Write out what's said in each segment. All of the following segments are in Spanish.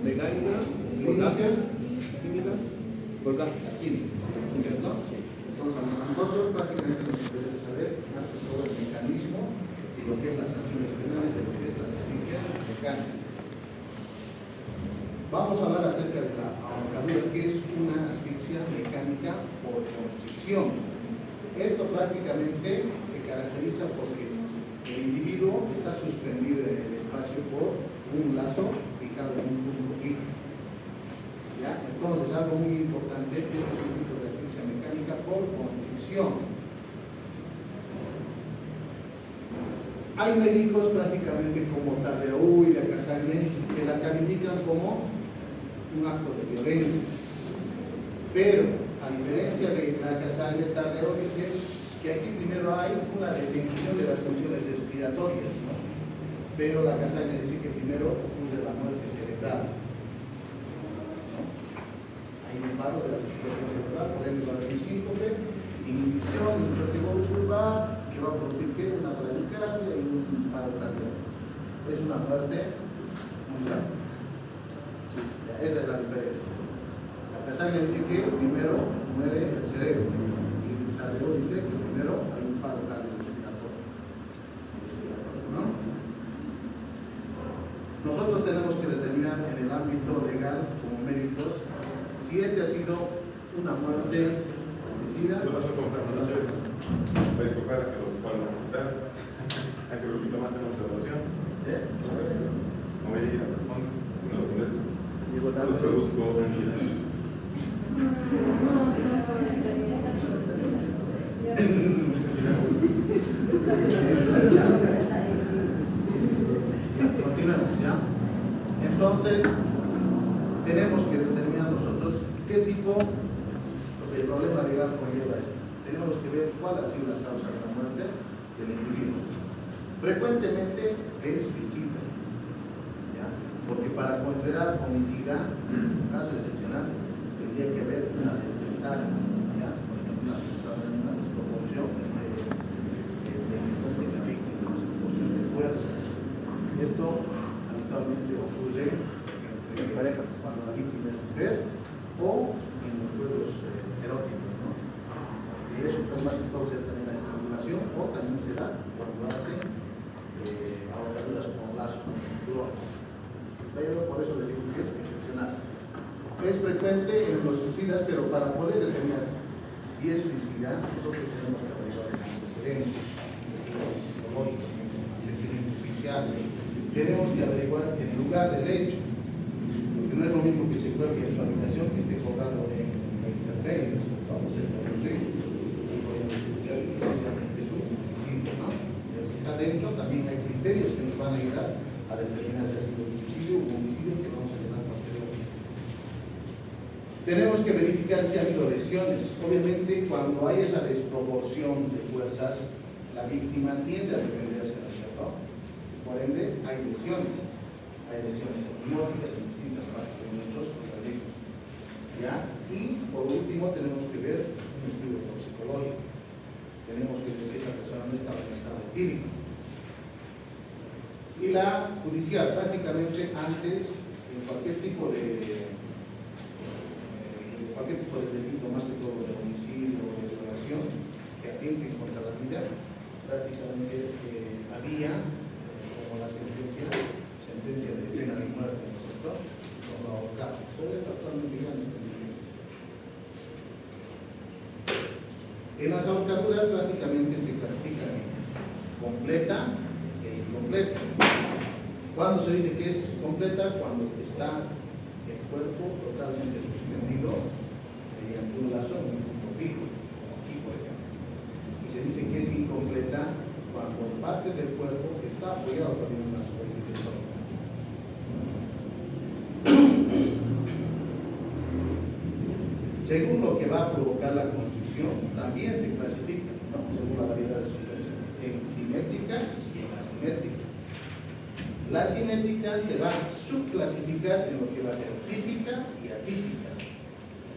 mecánica, por gases, química, por gases. Química, ¿cierto? Entonces, a nosotros prácticamente nos interesa saber más que todo el mecanismo y lo que es las acciones penales de lo que es las asfixias mecánicas. Vamos a hablar acerca de la ahorcadura, que es una asfixia mecánica por constricción. Esto prácticamente se caracteriza porque el individuo está suspendido en el espacio por un lazo fijado en un punto fijo. ¿Ya? Entonces, algo muy importante es un tipo de asfixia mecánica por constricción. Hay médicos prácticamente como Tadeu y Lacassagne que la califican como un acto de violencia, pero a diferencia de Lacassagne, Tadeu dice que aquí primero hay una detención de las funciones respiratorias, ¿no? Pero Lacassagne dice que primero ocurre la muerte cerebral, ¿no? Hay un paro de la circulación cerebral, por ejemplo, va a haber un síncope, inhibición, un choque vulvar, que va a producir ¿qué? Una bradicardia y un paro cardíaco. Es una muerte muy rápida. Esa es la diferencia. Lacassagne dice que primero muere el cerebro y Tadeu dice que primero hay un paro cardiorrespiratorio, ¿no? Nosotros tenemos que determinar en el ámbito legal como médicos si este ha sido una muerte suicida. ¿Qué pasó con Buenas noches? Voy a disculpar que lo puedan contestar. A este grupito más tenemos la evaluación. ¿Sí? Entonces, no voy a ir hasta el fondo, si no los molesta. Llego tarde. Los produzco ansiedad. Continuemos, ¿ya? Entonces, tenemos que determinar nosotros qué tipo de problema legal conlleva esto. Tenemos que ver cuál ha sido la causa de la muerte del individuo. Frecuentemente es suicida, ¿ya? Porque para considerar homicida, un caso excepcional, tendría que haber una desventaja, ¿ya? Por ejemplo, una desproporción entre la víctima, una desproporción de fuerzas. Esto habitualmente ocurre entre parejas, cuando la víctima es mujer o en los juegos eróticos, ¿no? Y eso puede más entonces también la estrangulación o también se da cuando hacen ahorcaduras con lazos, con cinturones. Pero por eso les digo que es excepcional. Es frecuente en los suicidas, pero para poder determinar si es suicida, nosotros tenemos que averiguar el antecedente, antecedentes psicológicos, antecedentes oficiales. Tenemos que averiguar el lugar del hecho, porque no es lo mismo que se cuelgue en su habitación que esté colgado en la internet, estamos cerca de un río, y podemos escuchar que sencillamente es un suicidio, ¿no? Pero si está dentro, también hay criterios que nos van a ayudar a determinar si ha sido un suicidio o un homicidio que vamos a llevar posteriormente. Tenemos que verificar si ha habido lesiones. Obviamente, cuando hay esa desproporción de fuerzas, la víctima tiende a defenderse, ¿no es cierto? Por ende, hay lesiones. Hay lesiones hemimóticas en distintas partes de nuestros organismos, ¿ya? Y por último, tenemos que ver un estudio toxicológico. Tenemos que ver si esta persona no estaba en estado etílico. Y la judicial, prácticamente antes, en cualquier tipo de delito, más que todo de homicidio o de violación, que atenten contra la vida, prácticamente había, como la sentencia de pena de muerte, ¿no es cierto? Como ahorcado. Pero esto actualmente ya no está en vigencia. En las ahorcaduras prácticamente se clasifican en completa e incompleta. ¿Cuándo se dice que es completa? Cuando está el cuerpo totalmente suspendido mediante un lazo en un punto fijo, como aquí por ejemplo. Y se dice que es incompleta cuando parte del cuerpo está apoyado también en una superficie sólida. Según lo que va a provocar la constricción, también se clasifica, ¿no? Según la variedad de suspensión, en simétrica y en asimétrica. La simétrica se va a subclasificar en lo que va a ser típica y atípica.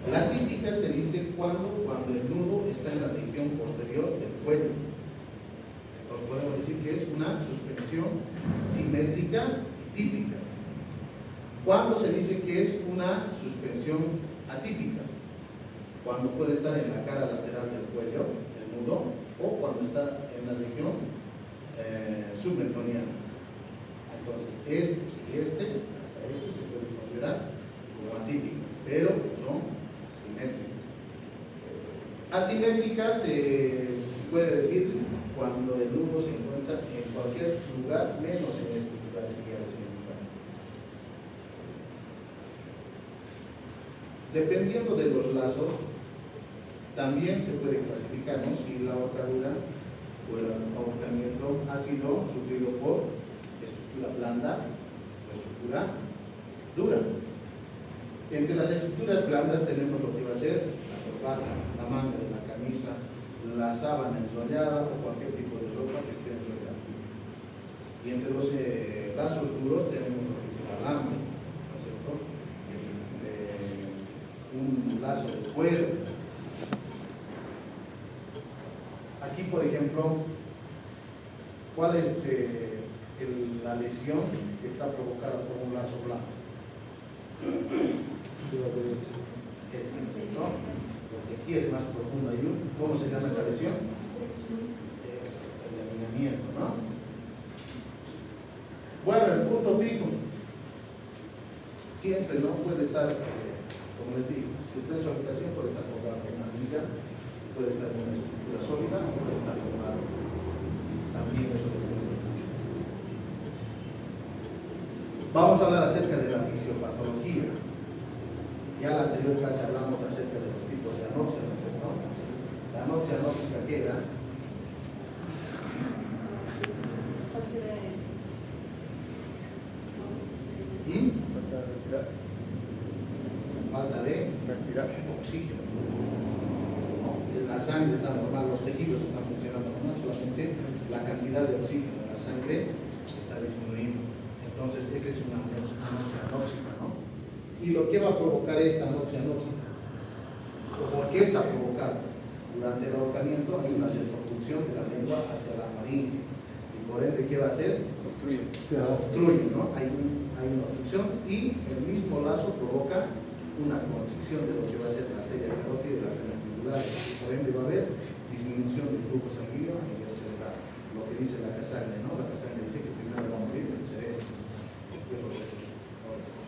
La típica se dice cuando el nudo está en la región posterior del cuello. Entonces podemos decir que es una suspensión simétrica y típica. ¿Cuándo se dice que es una suspensión atípica? Cuando puede estar en la cara lateral del cuello, el nudo, o cuando está en la región submentoniana. Entonces, este y hasta este se puede considerar como atípico, pero son simétricas. Asimétricas se puede decir cuando el nudo se encuentra en cualquier lugar, menos en estos lugares que ya les he indicado. Dependiendo de los lazos, también se puede clasificar, ¿no?, si la ahorcadura o el ahorcamiento ha sido sufrido por estructura blanda o estructura dura. Entre las estructuras blandas tenemos lo que va a ser la corbata, la manga de la camisa, la sábana enrollada o cualquier tipo de ropa que esté enrollada. Y entre los lazos duros tenemos lo que es el alambre, ¿no es cierto? Un lazo de cuero. Aquí, por ejemplo, ¿cuál es la lesión que está provocada por un lazo blanco? ¿No? Porque aquí es más profunda. ¿Cómo se llama esta lesión? Es el laminamiento, ¿no? Bueno, el punto fijo siempre no puede estar, como les digo, si está en su habitación puede estar colgado en una viga, puede estar en una estructura sólida o puede estar colgado. También eso depende mucho. Vamos a hablar acerca de la fisiopatología. Ya en la anterior clase hablamos acerca de los tipos de anoxia, ¿no es cierto? La anoxia anóxica, ¿qué era? Falta de oxígeno. La sangre está normal, los tejidos están funcionando normal, solamente la cantidad de oxígeno en la sangre está disminuyendo. Entonces, esa es una anoxia anóxica, ¿no? ¿Y lo que va a provocar esta anoxia anóxica? ¿O por qué está provocada? Durante el ahorcamiento hay una repercusión de la lengua hacia la faringe. Y por ende, ¿qué va a hacer? Se obstruye, ¿no? Hay una obstrucción y el mismo lazo provoca una constricción de lo que va a ser la arteria carótida y la arteria jugular. Por ende, va a haber disminución del flujo sanguíneo a nivel cerebral. Lo que dice la Cassagne, ¿no? La Cassagne dice que primero va a morir el cerebro, después los otros órganos.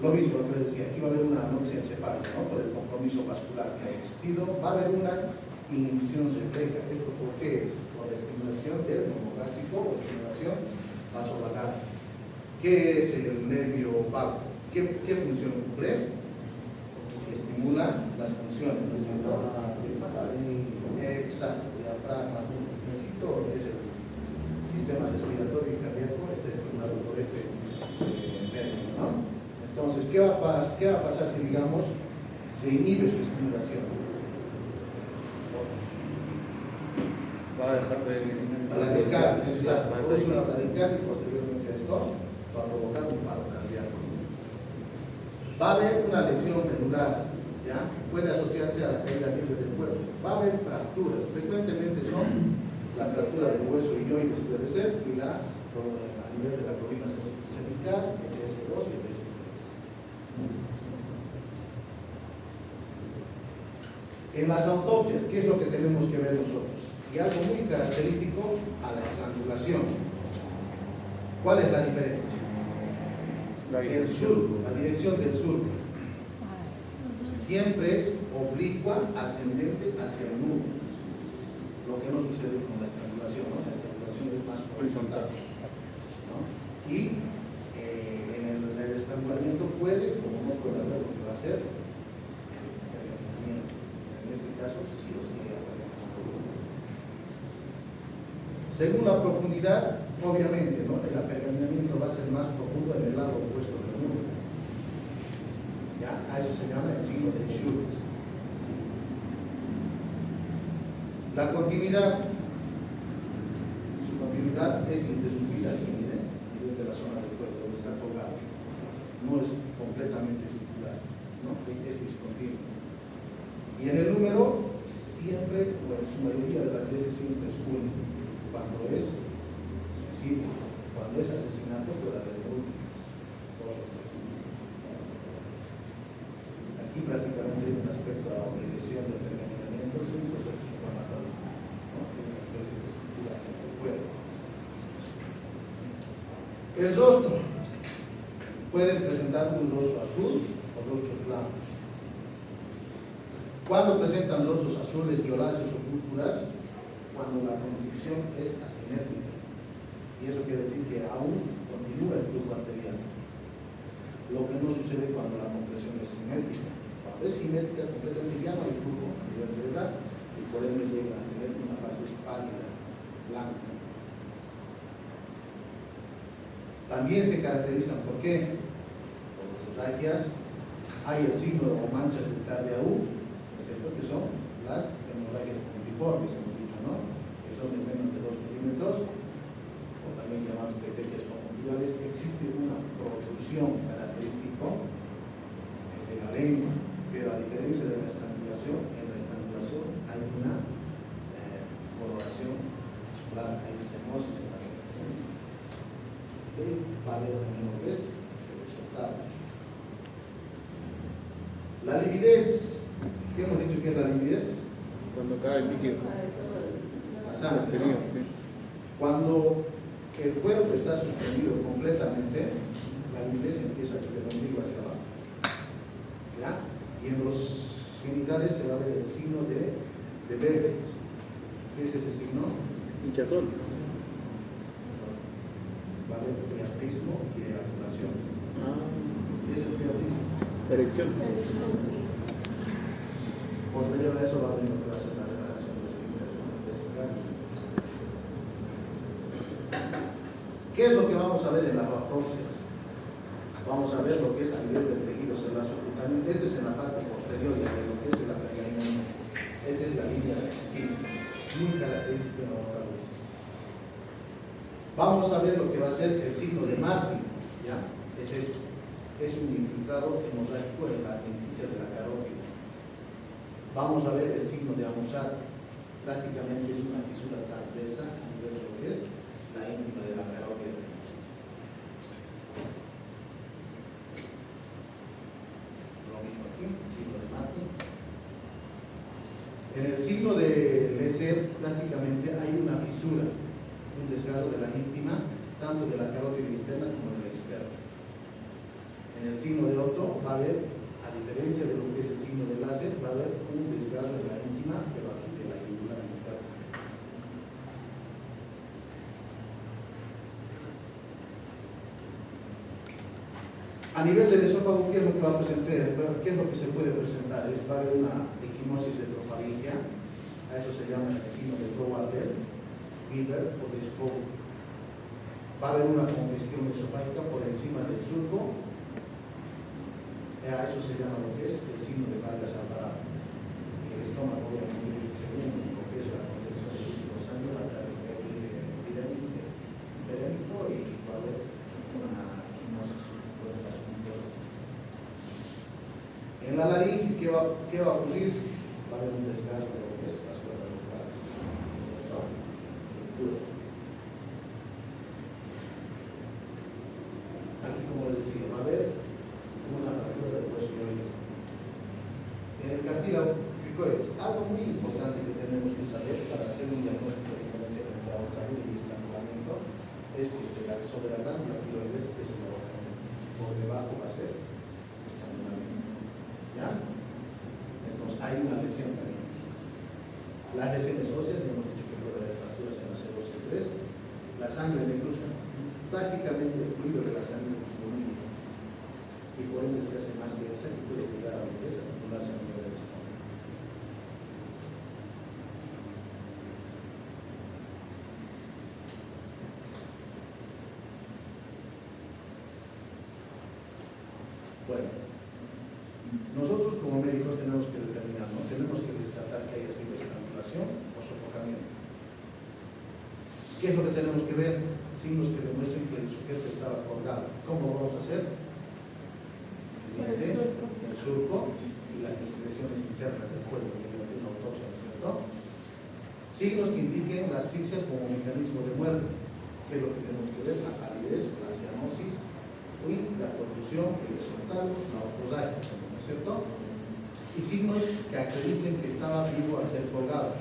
Lo mismo que les decía, aquí va a haber una anoxia encefálica, ¿no? Por el compromiso vascular que ha existido, va a haber una inhibición refleja. ¿Esto por qué es? Por la estimulación del nervio gástrico o estimulación vasovagal. ¿Qué es el nervio vago? ¿Qué función cumple? Estimula las funciones, ¿no es cierto? Exacto, diafragma, necesito lo que es el sistema respiratorio y cardíaco, está estimulado por este nervio, ¿no? Entonces, ¿qué va a pasar si, digamos, se inhibe su estimulación? Va a dejar de Radical, exacto, produce una radical y posteriormente a esto va a provocar un paro cardíaco. Va a haber una lesión medular, ¿ya? Puede asociarse a la caída libre del cuerpo. Va a haber fracturas, frecuentemente son la fractura del hueso ilioides puede ser, y a nivel de la columna cervical, el S2 y el S3. En las autopsias, ¿qué es lo que tenemos que ver nosotros? Y algo muy característico a la estrangulación. ¿Cuál es la diferencia? El surco, la dirección del surco. Siempre es oblicua, ascendente hacia el nudo. Lo que no sucede con la estrangulación, ¿no? La estrangulación es más horizontal, ¿no? Y en el estrangulamiento puede, como no puede haber, lo que va a ser el apergaminamiento. En este caso, sí o sí hay apergaminamiento. Según la profundidad, obviamente, ¿no? El apergaminamiento va a ser más profundo en el lado opuesto del nudo. ¿Ya? A eso se llama el signo de Schultz. La continuidad, su continuidad es interrumpida aquí, miren, a nivel de la zona del cuerpo, donde está colgado. No es completamente circular, ¿no? Es discontinuo. Y en el número, siempre, o en su mayoría de las veces, siempre es único. Cuando es suicidio, cuando es asesinato, puede haber múltiples. tiene un aspecto de lesión de envenenamiento sin procesos inflamatorios, ¿no? Tiene una especie de estructura del cuerpo. El rostro puede presentar un rostro azul o rostros blancos. ¿Cuándo presentan rostros azules, violáceos o púrpuras? Cuando la constricción es asimétrica. Y eso quiere decir que aún continúa el flujo arterial. Lo que no sucede cuando la compresión es simétrica. Cuando es simétrica, completamente ya no hay flujo a nivel cerebral y por ende llega a tener una fase pálida, blanca. También se caracterizan, ¿por qué? Por hemorragias, hay el signo o manchas de Tardieu, ¿cierto? Que son las hemorragias puntiformes, hemos dicho, ¿no? Que son de menos de 2 milímetros, o también llamados petequias conjuntivales. Existe una protrusión característico de la lengua, pero a diferencia de la estrangulación, en la estrangulación hay una coloración azulada, hay cianosis en la lengua. Va a haber también lo que es el exoptálamo. La lividez, ¿qué hemos dicho que es la lividez? Cuando cae el líquido. La sangre, ¿no? Sí. Cuando el cuerpo está suspendido completamente, la lividez empieza desde el ombligo hacia abajo. ¿Ya? Y en los genitales se va a ver el signo de Weber. ¿Qué es ese signo? Hinchazón. Va a haber priapismo y eyaculación. ¿Qué es el priapismo? Erección. Posterior a eso va a venir lo que va a ser la relajación de los primeros vesicales. ¿Qué es lo que vamos a ver en las autopsias? Vamos a ver lo que es a nivel del tejido celular subcutáneo. Esto es en la parte posterior de lo que es la perianina. Esta es la línea química, muy característica de la ortodoxia. Vamos a ver lo que va a ser el signo de Martin. ¿Ya? Es esto. Es un infiltrado hemorrágico en la adventicia de la carótida. Vamos a ver el signo de Amusat. Prácticamente es una fisura transversa a nivel de lo que es la íntima de la carótida. Lo mismo aquí, signo de Martin. En el signo de Lesser prácticamente hay una fisura, un desgarro de la íntima, tanto de la carótida interna como de la externa. En el signo de Otto va a haber, a diferencia de lo que es el signo de láser, va a haber un desgarro de la íntima, pero aquí de la yugular interna. A nivel del esófago, ¿qué es lo que va a presentar? ¿Qué es lo que se puede presentar? Va a haber una equimosis de trofaringia, a eso se llama el signo de Broward-Bell, Bieber o de Scott. Va a haber una congestión esofágica por encima del surco. A eso se llama lo que es el signo de Vargas Alvarado. Y el estómago, obviamente, según lo que es la condensación del líquido sanguíneo, va a estar hiperémico y va a haber una equimosis por el asunto. En la laringe, ¿qué va a ocurrir? Va a haber un desgaste de lo que es las cuerdas vocales. Aquí, como les decía, va a haber una fractura del hueso ioides. En el cartílago cricoides, algo muy importante que tenemos que saber para hacer un diagnóstico de diferencia entre ahorcadura y estrangulamiento es que sobre la glándula tiroides es el ahorcamiento, por debajo va a ser estrangulamiento. ¿Ya? Entonces hay una lesión también. Las lesiones óseas, ya hemos dicho que puede haber fracturas en la C2, C3. La sangre necrosa, prácticamente el fluido de la sangre disminuye y por ende se hace más densa y puede llegar a lo que es acumularse a nivel del estómago. Bueno, nosotros como médicos tenemos que determinar, ¿no? Tenemos que descartar que haya sido estrangulación o sofocamiento. ¿Qué es lo que tenemos que ver? Signos que demuestren que el sujeto estaba colgado. ¿Cómo lo vamos a hacer? Mediante el surco y las lesiones internas del cuello mediante una autopsia, ¿no es cierto? Signos que indiquen la asfixia como mecanismo de muerte. ¿Qué es lo que tenemos que ver? La palidez, la cianosis, y la protrusión, el exoptálamo, la ortosagia, ¿no es cierto? Y y signos que acrediten que estaba vivo al ser colgado.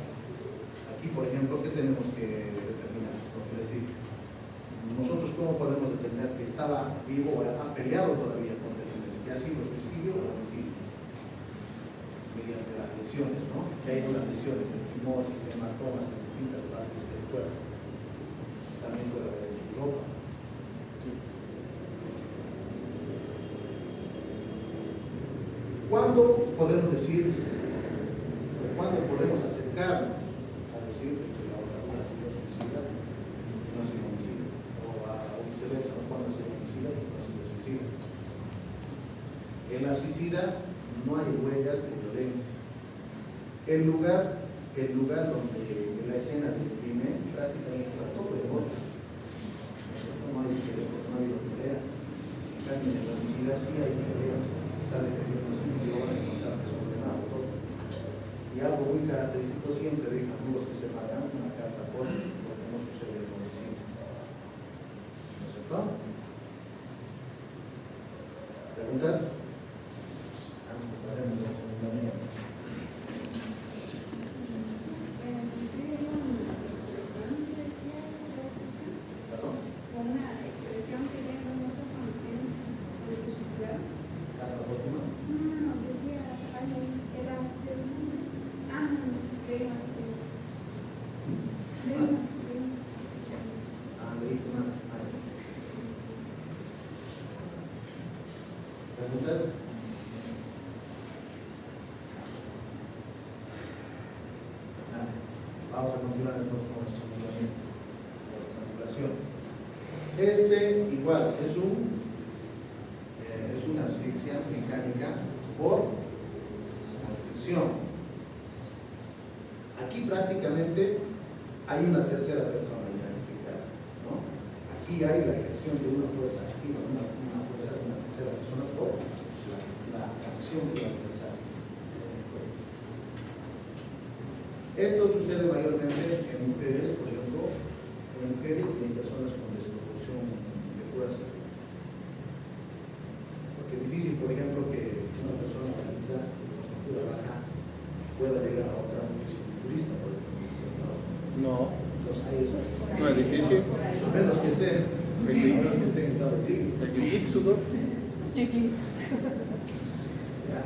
Aquí, por ejemplo, ¿qué tenemos que determinar? Lo que les digo. Nosotros, ¿cómo podemos determinar que estaba vivo o ha peleado todavía por defenderse? Que ha sido suicidio o homicidio. Mediante las lesiones, ¿no? Que hay unas lesiones de tumores y hematomas en distintas partes del cuerpo. También puede haber en su ropa. ¿Cuándo podemos decir, o cuándo podemos acercarnos a decir que la ahorcadura ha sido suicida y no ha sido homicida? O viceversa, ¿no? ¿Cuándo ha sido homicida y no ha sido suicida? En la suicida no hay huellas de violencia. El lugar donde en la escena del crimen prácticamente está todo en orden. No hay pelea. En cambio, en la homicida sí hay pelea. Está defendiéndose y lo van a encontrar desordenado todo. Y algo muy característico, siempre dejan los que se matan una carta por porque no sucede en el homicidio. ¿No es cierto? ¿Preguntas? Antes de pasar a la segunda mía. ¿Perdón? Una expresión que tiene un otro cuando se suicidaron. ¿Carta póstuma? No, decía algo, era Leí una. ¿Preguntas? Nada. Vamos a continuar entonces con el estrangulamiento o estrangulación. Igual es una asfixia mecánica por constricción. Aquí prácticamente hay una tercera persona ya implicada, ¿no? Aquí hay la ejerción de una fuerza activa, una fuerza de una tercera persona por la acción que va a empezar en el cuerpo. Esto sucede mayormente en mujeres, por ejemplo, en mujeres y en personas con desproporción de fuerza. Porque es difícil, por ejemplo, que una persona bajita de estatura baja pueda llegar a ahorcar un fisiculturista, por ejemplo, ¿cierto? No, Entonces ahí es no es difícil. a menos que esté en estado tibio. El jiu-jitsu, ¿no? ¿Ya?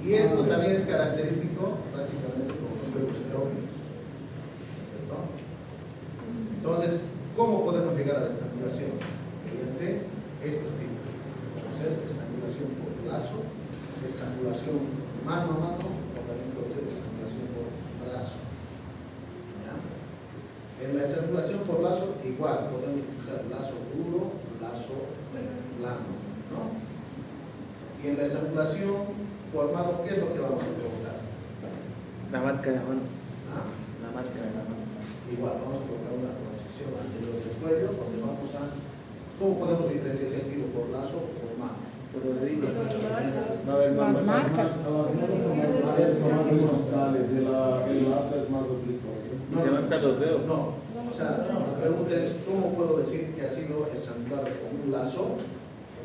Y esto también es característico prácticamente con los juegos erógenos, ¿cierto? Entonces, ¿cómo podemos llegar a la estrangulación? Mediante estos tipos. Podemos hacer estrangulación por lazo, estrangulación mano a mano, o también puede ser estrangulación por brazo. ¿Ya? En la estrangulación por lazo, igual, podemos utilizar lazo duro, lazo blando, ¿no? Y en la estrangulación por mano, ¿qué es lo que vamos a provocar? La marca de la mano. ¿Ah? La marca de la mano. Igual, vamos a colocar una constricción anterior del cuello, donde vamos a... ¿Cómo podemos diferenciar si ha sido por lazo o por mano? Por los deditos. No, el Las mano. marcas. Las manos son más horizontales y el lazo es más oblicuo. Y se marcan los dedos. No, o sea, la pregunta es, ¿cómo puedo decir que ha sido estrangulado con un lazo?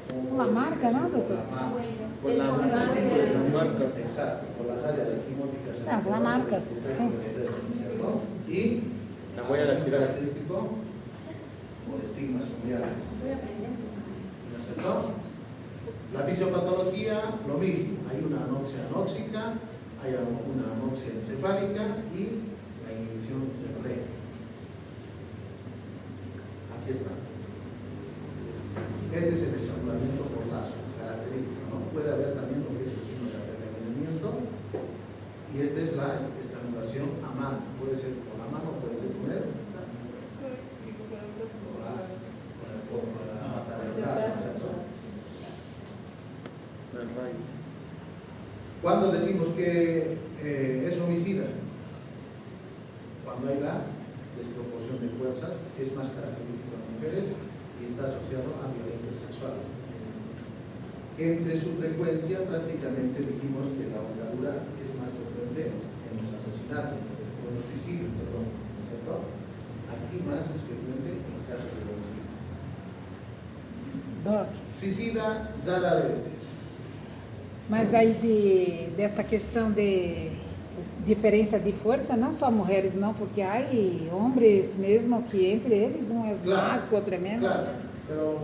¿Cómo La puedo decir marca, que ha sido ¿no? por la mano? Por la marca. Exacto, por las áreas equimóticas. Ah, las marcas, de sí. los dedos, ¿cierto? Y La huella dactilar. característico por estigmas unguiales. ¿No es cierto? La fisiopatología, lo mismo. Hay una anoxia anóxica, hay una anoxia encefálica y la inhibición del REM. Aquí está. Este es el estrangulamiento por lazo, característico, ¿no? Puede haber también lo que es el signo de apergamiento y esta es la estrangulación a mano. Puede ser con la mano, puede ser con el brazo, ¿cierto? El rayo. ¿Cuándo decimos que es homicida? Cuando hay la desproporción de fuerzas, es más característico en mujeres y está asociado a violencias sexuales. Entre su frecuencia, prácticamente dijimos que la ahorcadura es más frecuente en los asesinatos, en los suicidios, perdón, ¿cierto? Aquí más es frecuente en casos de homicidio. Doc. Suicida rara vez, dice. Mas daí desta questão de diferença de força, não só mulheres não, porque há homens mesmo que entre eles um é Claro, mais que o outro é menos. Claro, pero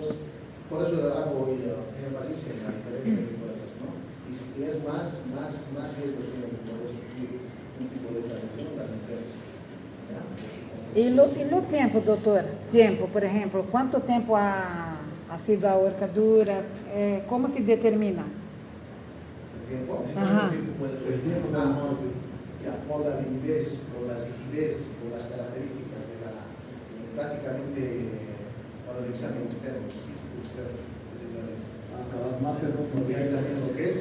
por eso hago hoy énfasis en la diferencia de fuerzas, ¿no? Y es más riesgo tienen de poder sufrir un tipo de esta lesión las mujeres. ¿Ya? E no tempo, doutor? Tempo, por exemplo, quanto tempo ha sido a horcadura? Como se determina? El tiempo, Ajá. El tiempo de la muerte. ya, por la lividez, por la rigidez, por las características de prácticamente para el examen externo, físico externo, precisamente. Hasta las marcas no son Y hay también lo que es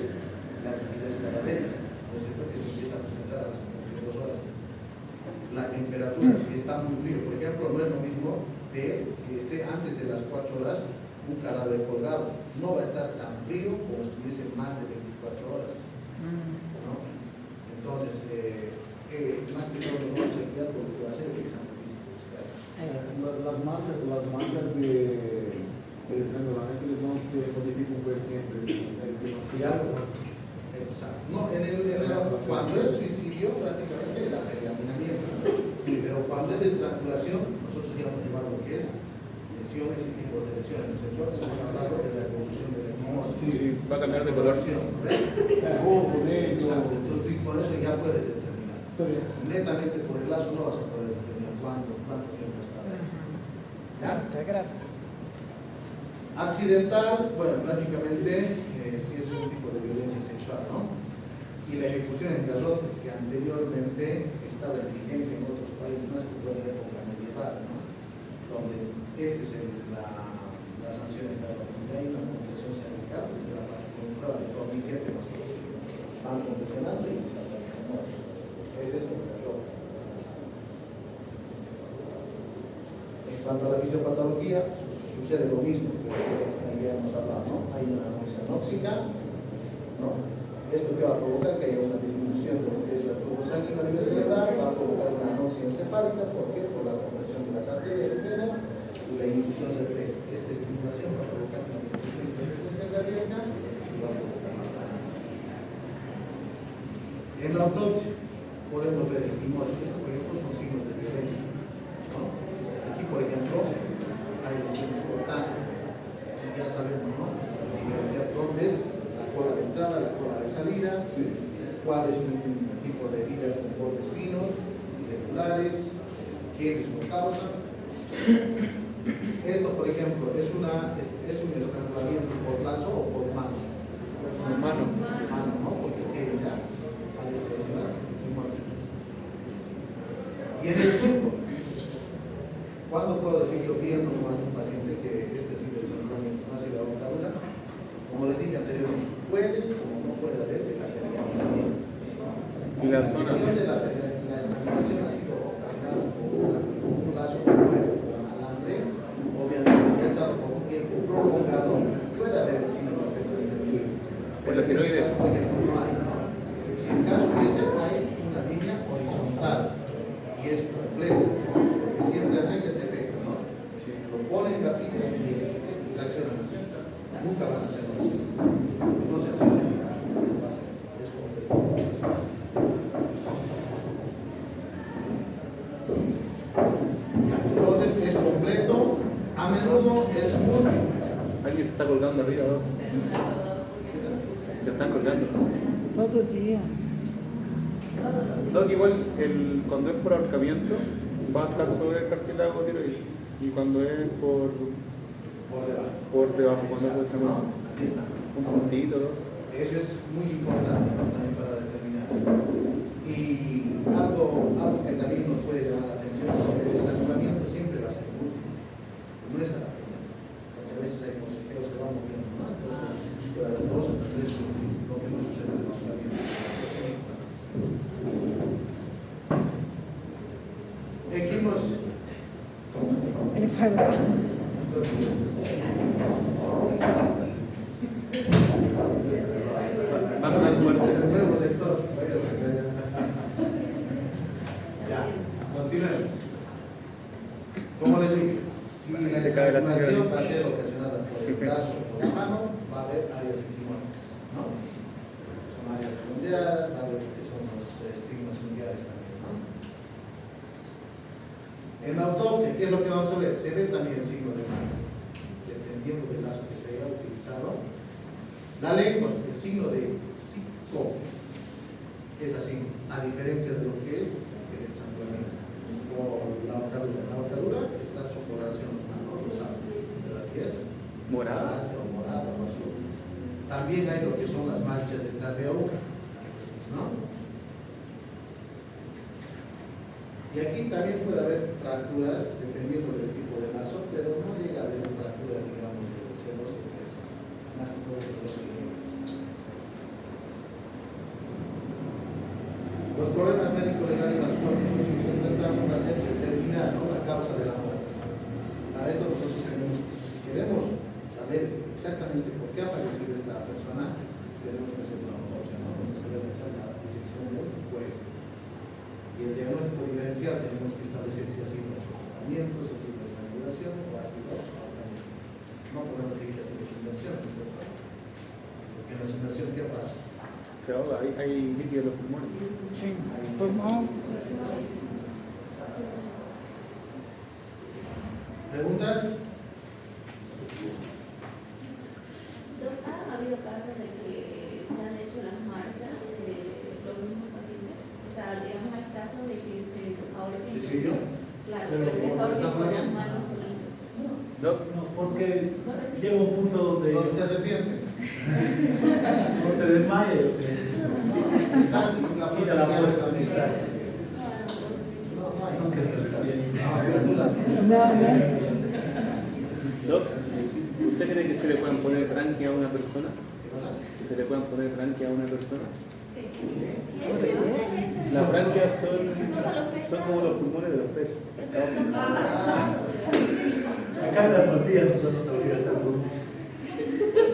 la rigidez cadavérica, ¿no es cierto? Que se empieza a presentar a las 72 horas. La temperatura, si está muy frío, por ejemplo, no es lo mismo ver que esté antes de las 4 horas un cadáver colgado. No va a estar tan frío como estuviese más de 24 horas. ¿No? Entonces, más que todo nos vamos a guiar por lo que va a ser el examen físico externo. Las marcas de estrangulamiento eles não se modificam com o tempo, eles se Cuidado. Exacto. No, cuando es suicidio, prácticamente la pergaminamiento. Sí, pero cuando es estrangulación, nosotros ya hemos llevado lo que es lesiones y tipos de lesiones. Entonces hemos hablado de la evolución de la equimosis. Va a cambiar de color. rojo, negro. Exacto. Entonces tú con eso ya puedes determinar. Está bien. Netamente por el lazo no vas a poder determinar cuánto tiempo está. ¿Ya? Gracias. Accidental, bueno, prácticamente sí es un tipo de violencia sexual, ¿no? Y la ejecución en garrote, que anteriormente estaba en vigencia en otros países, más que todo en la época medieval, ¿no? Donde esta es la sanción en garrote, donde hay una compresión cervical desde la parte con prueba de torniquete, van compresionando y hasta que se muere. Ese es el garrote. En cuanto a la fisiopatología, sucede lo mismo que ya hemos hablado, ¿no? Hay una anoxia anóxica, ¿no? Esto que va a provocar que haya una disminución de lo que es el flujo sanguíneo a nivel cerebral, va a provocar una anoxia encefálica, ¿por qué? Por la compresión de las arterias y venas y la inhibición del TEC. Esta estimulación va a provocar una disminución de la frecuencia cardíaca y va a provocar una muerte. En la autopsia podemos ver equimosis. Esto, por ejemplo, son signos de violencia, ¿no? Aquí, por ejemplo, hay lesiones cortantes, y ya sabemos, ¿no? Diferenciar dónde es la cola de entrada, la cola de salida, Sí. cuál es un tipo de herida con bordes finos, circulares, quiénes lo causan. Esto, por ejemplo, es un estrangulamiento por lazo o por mano. Hermano. Mano, ¿no? Porque aquí ya parece muy muerto. Y en el surco, ¿cuándo puedo decir yo viendo más un paciente que este sí de estrangulamiento no ha sido ahorcadura? Como les dije anteriormente, puede como no puede haber de la pergaminamiento. Y la Si zona. la estrangulación ha sido ocasionada por un lazo de cuero con alambre, obviamente ya ha estado por un tiempo prolongado, puede haber el signo de pergaminamiento. Por la tiroides. Por ejemplo, no hay, ¿no? Y si en caso de ese hay una línea horizontal y es completo, porque siempre hacen este efecto, ¿no? Lo ponen la pica y reaccionan así. Nunca van a hacerlo así. No se hacen así. No hacen así. Es completo. Ya, entonces es completo. A menudo es un. Alguien se está colgando arriba, ¿no? Se están colgando. Todo dia. Doc, igual cuando es por ahorcamiento va a estar sobre el cartílago tiroides y cuando es Por debajo. por debajo, cuando es Exacto, ¿no? Aquí está. un puntito, ¿no? Eso es muy importante, ¿no? También para determinar. Y algo que también nos puede llamar la atención es que el estrangulamiento siempre va a ser múltiple. No es a la primera. Porque a veces hay forcejeos que van moviendo, ¿no? Entonces puede haber 2 hasta 3 segundos, lo que no sucede en el ahorcamiento. Equimosis. Ele vai lá. Va a sonar fuerte. Nuevo sector. Ya, continuemos. Como les dije, si la Se cae la estrangulación silla. va a ser ocasionada por el brazo o por la mano, va a haber áreas equimóticas, ¿no? En la autopsia, ¿qué es lo que vamos a ver? Se ve también el signo de marca, dependiendo del lazo que se haya utilizado. La lengua, el signo de psico, es así, a diferencia de lo que es el estrangulamiento o la horcadura. La horcadura está su coloración normal, no rosada, pero aquí es Morada. o morada o azul. También hay lo que son las manchas de tadeo, ¿no? Y aquí también puede haber fracturas dependiendo del tipo de lazo, pero no llega a haber fracturas, digamos, de 0 a 3, más que todo de los siguientes. Los problemas médico-legales a los cuales nosotros nos enfrentamos va a ser determinar, ¿no?, la causa de la muerte. Para eso nosotros tenemos, si queremos saber exactamente por qué ha fallecido esta persona, tenemos que hacer una autopsia, ¿no?, donde se debe hacer la disección del cuello. Y el diagnóstico diferencial tenemos que establecer si ha sido sofocamiento, si ha sido estrangulación o ha sido ahorcamiento. No podemos seguir haciendo su inmersión, ¿cierto? Porque en la inmersión, ¿qué pasa? Se ahoga, hay líquido en los pulmones. Sí, pulmón. ¿Preguntas? Doctor, ¿ha habido casos de que se han hecho las marcas de los mismos pacientes? O sea, digamos, hay casos de que se ahorquen. ¿Suicidio? Claro, Pero pero que se como ahorquen está con las poniendo. manos solitos. No, No, porque llega un punto donde ¿Dónde se arrepiente? se desmaya. Exacto, la Quita la fuerza. también. Exacto. No, no hay. No, que no está bien. Doc, ¿usted cree que se le puedan poner branquia a una persona? ¿Qué pasa? ¿Que se le puedan poner branquia a una persona? ¿Qué? Las branquias son como los pulmones de los peces. Acá en las pastillas nosotros no debería estar muy.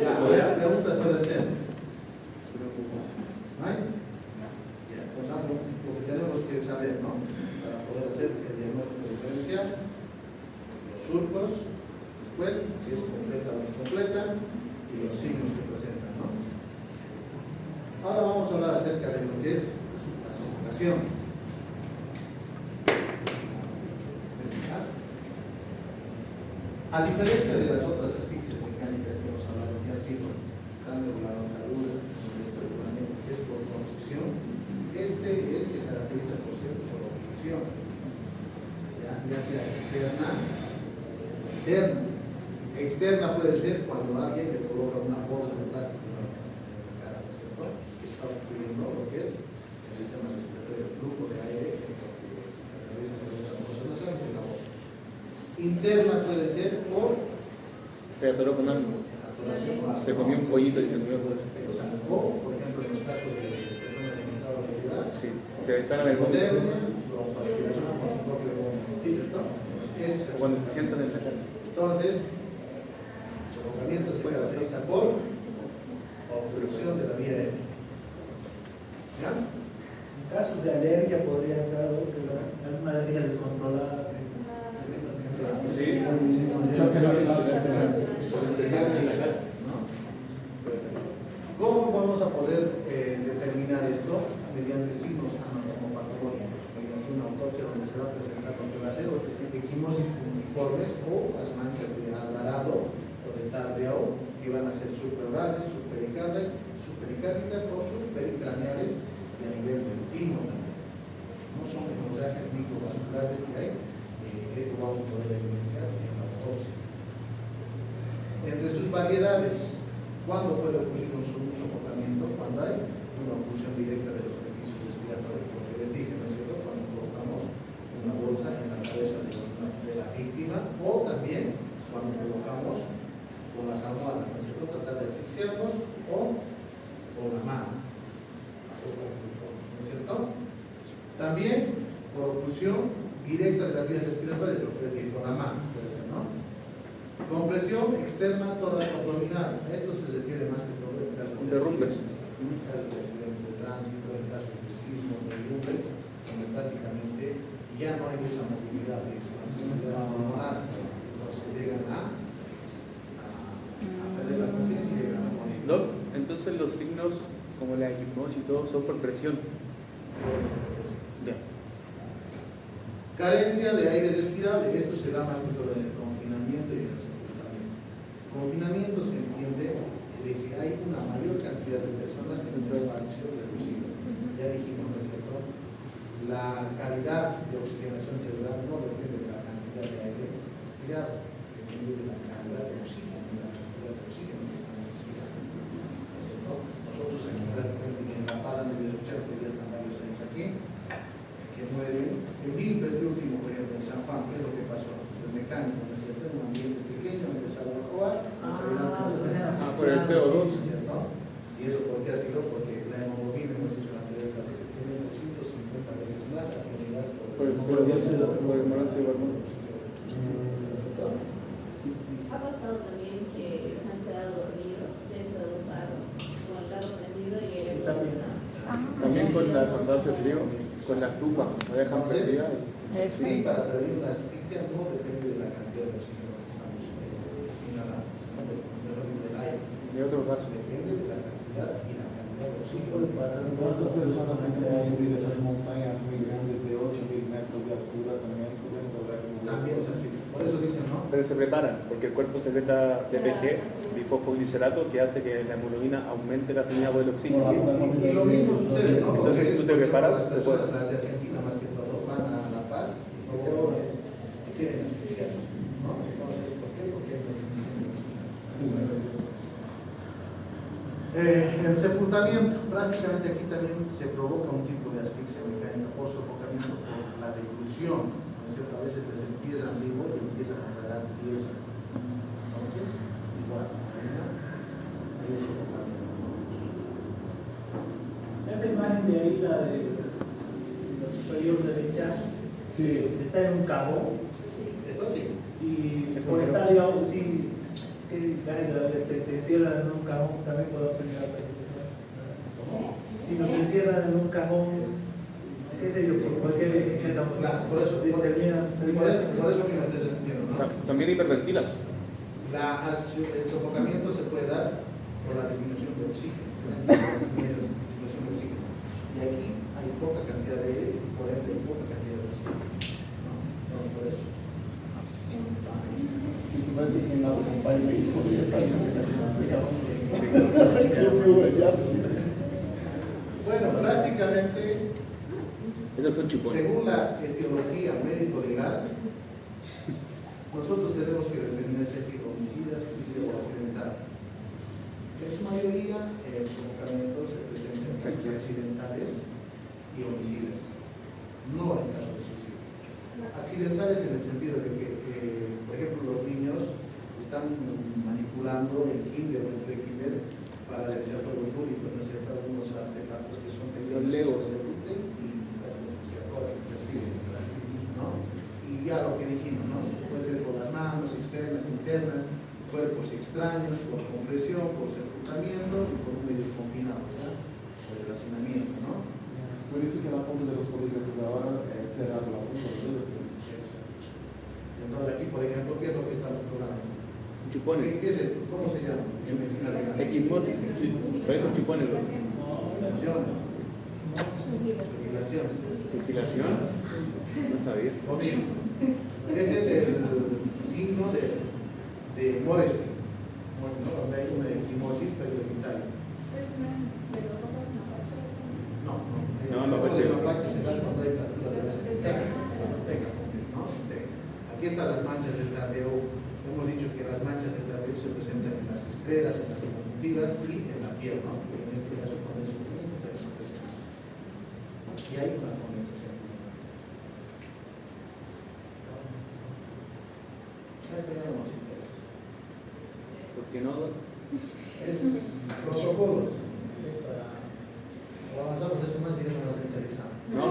Ya, a ver, preguntas sobre el tema. ¿No hay? Ya, pues algo lo que tenemos que saber, ¿no?, para poder hacer el diagnóstico diferencial, los surcos, después, si es completa o incompleta, y los signos que presentan, ¿no? Ahora vamos a hablar acerca de lo que es la sofocación. A diferencia de las otras asfixias mecánicas que hemos hablado, que han sido tanto la dentadura como el estrangulamiento, que es por constricción, se caracteriza por ser por obstrucción, ya sea externa, interna. Externa puede ser cuando alguien le coloca una bolsa de plástico en la cara, ¿no es cierto?, que está obstruyendo lo que es el sistema respiratorio, el flujo de aire que atraviesa por esta bolsa de sangre en la boca. Interna puede ser por Se atoró con algo. Se comió un pollito y se murió. o por ejemplo, en los casos de personas en estado de ebriedad, Sí, se instala en el bote. hipotermia, broncoaspiración con su propio vómito, ¿cierto? Ese es el- Cuando se sientan en la cara. Entonces, el sofocamiento se caracteriza por obstrucción de la vía aérea. ¿Ya? En casos de alergia podría entrar alguna alergia descontrolada. Sí. Choque anafiláctico. ¿No? ¿Cómo vamos a poder determinar esto? Mediante signos anatomopatológicos, mediante una autopsia donde se va a presentar lo que va a ser equimosis puntiformes o las manchas de Alvarado o de Tardeo, que van a ser supraorales, supericárdicas o supericraneales y a nivel del timo también. No son hemorragias microvasculares que hay. Esto vamos a poder evidenciar en la autopsia. Entre sus variedades, ¿cuándo puede ocurrir un sofocamiento? Cuando hay una oclusión directa de los orificios respiratorios, porque les dije, ¿no es cierto?, cuando colocamos una bolsa en la cabeza de la víctima, o también cuando colocamos con las almohadas, ¿no es cierto?, tratar de asfixiarnos, o con la mano, ¿no es cierto? También por oclusión directa de las vías respiratorias, lo que es decir, con la mano, puede ser, ¿no? Compresión externa toracoabdominal. Esto se refiere más que todo en casos de Derrumbes. en casos de accidentes de tránsito, en casos de sismos, de derrumbes, donde prácticamente ya no hay esa movilidad de expansibilidad pulmonar, entonces llegan a perder la conciencia y llegan a morir. Doc, entonces los signos como la hipnosis y todo son por presión. Todo eso, Ya. Carencia de aire respirable. Esto se da más que todo en el confinamiento y en el sepultamiento. Confinamiento se entiende de que hay una mayor cantidad de personas en un espacio reducido. Ya dijimos, ¿no es cierto? La calidad de oxigenación cerebral no depende de la cantidad de aire respirado, depende de la calidad de oxígeno y la cantidad de oxígeno que estamos respirando. ¿No es cierto? Nosotros aquí prácticamente en La Paz han debido escuchar que ya están varios años aquí, que mueren. En Vilpa, este último, por ejemplo, en San Juan, ¿qué es lo que pasó? El mecánico, ¿no es cierto? En un ambiente pequeño ha empezado a robar, por el CO2. ¿cierto? Y eso ¿por qué ha sido? Porque la hemoglobina, hemos dicho en la anterior clase, que tiene 250 veces más afinidad Por el monóxido de carbono. Ha pasado también que se han quedado dormidos dentro de un carro, con el carro prendido y el También cuando hace frío, con la estufa, la dejan prendida. Eso. Sí, para prevenir una asfixia no depende de la cantidad de oxígeno que estamos inhalando, sino del aire. Y otro caso. Depende de la cantidad y la cantidad de oxígeno. Todas estas personas que tienen que subir esas montañas muy grandes de 8.000 metros de altura también podemos hablar de También se asfixia. Por eso dicen, ¿no? Pero se preparan, porque el cuerpo secreta DPG, difosfoglicerato, que hace que la hemoglobina aumente la afinidad por el oxígeno. Y lo mismo sucede, ¿no? Entonces, si tú te preparas, las te puede. personas, las de Argentina más que todo, van a La Paz y si quieren asfixiarse, ¿no? Entonces, ¿por qué? Porque el sepultamiento, prácticamente aquí también se provoca un tipo de asfixia mecánica por sofocamiento por la deglución, ¿no es cierto? A veces les entierran vivo y empiezan a tragar tierra. Entonces, igual, hay un sofocamiento. Esa imagen de ahí, la de la superior derecha, Sí. está en un cajón Esto sí. y Es por un estar, digamos, sí, que te encierran en un cajón, también puedo aprender a si nos encierran en un cajón, qué sé yo, por cualquier Claro, por eso que me estés entendiendo, ¿no? También hiperventilas. El sofocamiento se puede dar por la disminución de oxígeno, disminución de oxígeno. Y aquí hay poca cantidad de aire y por ende hay poca cantidad de oxígeno. ¿No? Por eso. Si tivesse queimado com o pai dele, poderia sair na Bueno, prácticamente, Esos son chupones. según la etiología médico-legal, nosotros tenemos que determinar si ha sido homicida, suicidio o accidental. En su mayoría, los sofocamientos se presentan en accidentales y homicidas, no en caso de suicidios. Accidentales en el sentido de que, por ejemplo, los niños están manipulando el kinder o el pre-kinder para realizar juegos lúdicos, ¿no es cierto? Algunos artefactos que son pequeños, Los Legos. que se derriten y se atoran, se asfixian, ¿no? Y ya lo que dijimos, ¿no? Puede ser por las manos, externas, internas, cuerpos extraños, por compresión, por sepultamiento y por un medio confinado, o sea, por el hacinamiento, ¿no? Por isso que na ponta de los polígrafos ahora é cerrado la punta del dedo. Entonces aquí, por ejemplo, ¿qué es lo que estamos probando? Chupones. ¿Qué es esto? ¿Cómo se llama en medicina legal? Equimosis. Parecen chupones. Sublimaciones. Sublimaciones. Sublimación. No sabía. Lo mismo. Este es el signo de Moresby. Bueno, ¿no? Donde hay una equimosis periodontal. No, No, el mapache se da cuando hay fractura de las extremidades. ¿No? Aquí están las manchas del tardeo. Hemos dicho que las manchas del tardeo se presentan en las escleras, en las conjuntivas y en la piel, ¿no? En este caso, cuando es sufrimiento, también se presenta. Aquí hay una condensación. Esto ya no nos interesa. ¿Por qué no? Es protocolos. Es para. O avanzamos eso más y dejamos hecho el examen. No.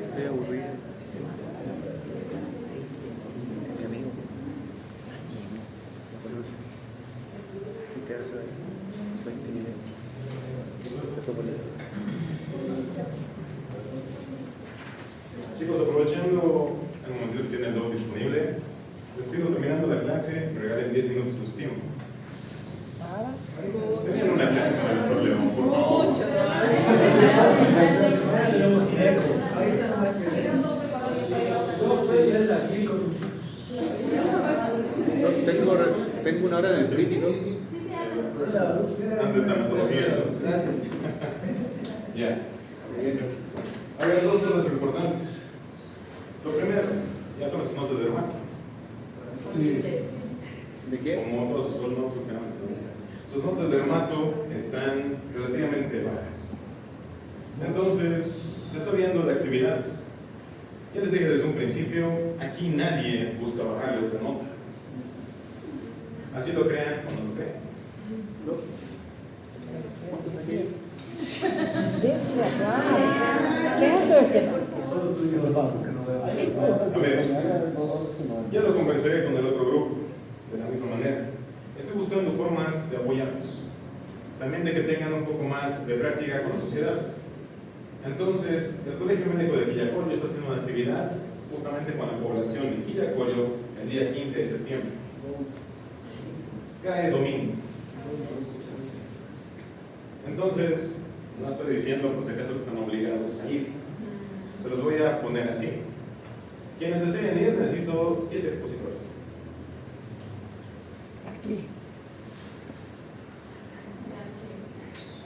Estoy aburrido. Mi amigo. ¿Lo conoce? ¿Qué te hace ahí? 20 minutos. Se fue por ahí. Chicos, aprovechando el momento que tienen el doc disponible, les pido terminando la clase, me regalen 10 minutos de su tiempo. Tenían una clase sobre el tengo una hora en el crítico. Sí, sí, habla. Antes de dermatología, entonces. Gracias. Ya. A ver, dos cosas importantes. Lo primero, ya son las notas de dermato. Sí. ¿De qué? Como todos sus notas últimamente. Sus notas de dermato están relativamente bajas. Entonces, se está viendo de actividades. Ya les dije desde un principio, aquí nadie busca bajarles la nota. Así lo crean o no lo crean. Desde acá. Quieto ese. Solo tú y yo que no veo. A ver, ya lo conversé con el otro grupo, de la misma manera. Estoy buscando formas de apoyarlos. También de que tengan un poco más de práctica con la sociedad. Entonces, el Colegio Médico de Quillacollo está haciendo una actividad justamente con la población de Quillacollo el día 15 de septiembre. Cae domingo. Entonces, no estoy diciendo por si acaso que están obligados a ir. Se los voy a poner así. Quienes deseen ir, necesito 7 expositores. Aquí.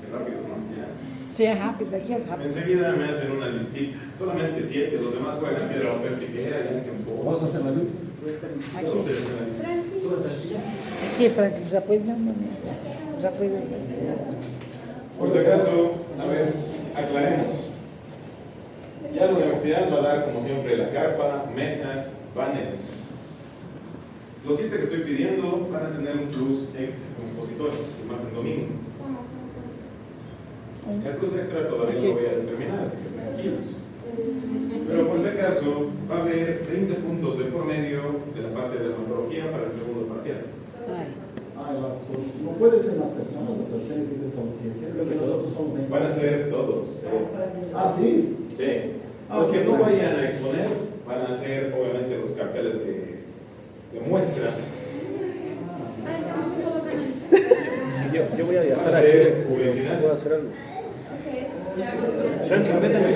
Qué rápido, ¿no? Ya. Sí, es rápido, aquí es rápido. Enseguida me hacen una listita. Solamente 7, los demás juegan piedra, papel, tijera, ya que un poco. Vamos a hacer la lista. Todos ustedes hacen la lista. Tú estás aquí. Aqui, Frank, já pôs meu nome. Já pôs aí. Por si acaso, a ver, aclaremos. Ya la universidad va a dar, como siempre, la carpa, mesas, banners. Los 7 que estoy pidiendo van a tener un plus extra como expositores, y más en domingo. El plus extra todavía no lo voy a determinar, así que tranquilos. Pero por si acaso, va a haber 20 puntos de promedio de la parte de dermatología para el segundo parcial. Ai. No puede ser más personas, doctor, tiene que ser solo 7. Creo que nosotros somos en... Van a ser todos. Ah, sí. Sí. Los que no vayan a exponer van a ser, obviamente, los carteles de muestra. Yo voy a viajar a Hacer Chile. publicidad. ¿Puedo hacer algo? Shanti, méteme